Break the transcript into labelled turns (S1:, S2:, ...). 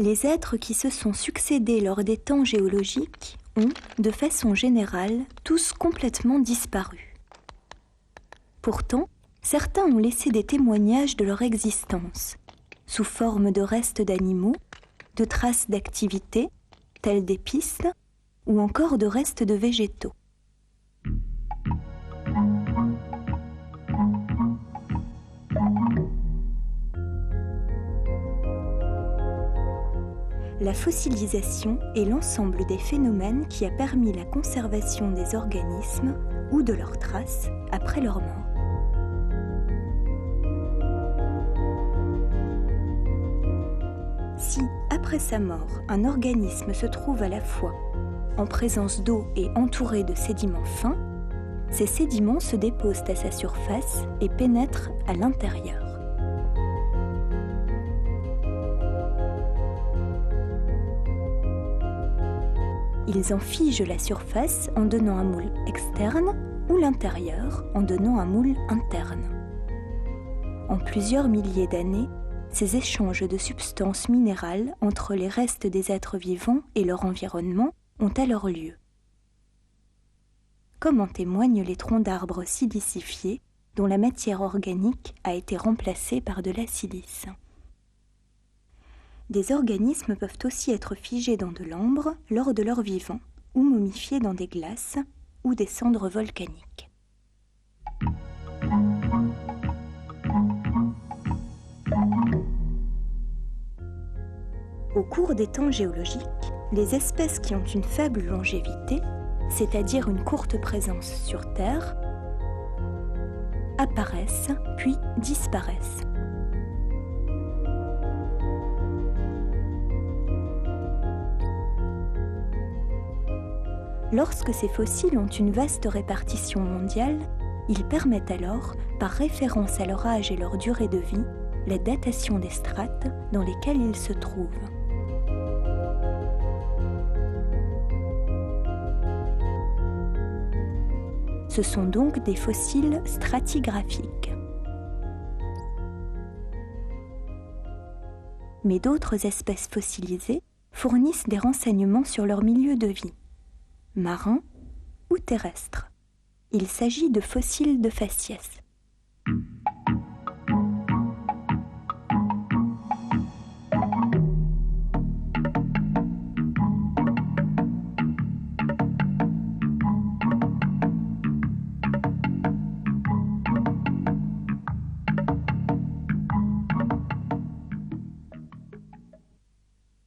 S1: Les êtres qui se sont succédés lors des temps géologiques ont, de façon générale, tous complètement disparu. Pourtant, certains ont laissé des témoignages de leur existence, sous forme de restes d'animaux, de traces d'activités, telles des pistes, ou encore de restes de végétaux. La fossilisation est l'ensemble des phénomènes qui a permis la conservation des organismes ou de leurs traces après leur mort. Si, après sa mort, un organisme se trouve à la fois en présence d'eau et entouré de sédiments fins, ces sédiments se déposent à sa surface et pénètrent à l'intérieur. Ils en figent la surface en donnant un moule externe ou l'intérieur en donnant un moule interne. En plusieurs milliers d'années, ces échanges de substances minérales entre les restes des êtres vivants et leur environnement ont alors lieu. Comme en témoignent les troncs d'arbres silicifiés dont la matière organique a été remplacée par de la silice. Des organismes peuvent aussi être figés dans de l'ambre lors de leur vivant, ou momifiés dans des glaces ou des cendres volcaniques. Au cours des temps géologiques, les espèces qui ont une faible longévité, c'est-à-dire une courte présence sur Terre, apparaissent puis disparaissent. Lorsque ces fossiles ont une vaste répartition mondiale, ils permettent alors, par référence à leur âge et leur durée de vie, la datation des strates dans lesquelles ils se trouvent. Ce sont donc des fossiles stratigraphiques. Mais d'autres espèces fossilisées fournissent des renseignements sur leur milieu de vie, marin ou terrestre. Il s'agit de fossiles de faciès.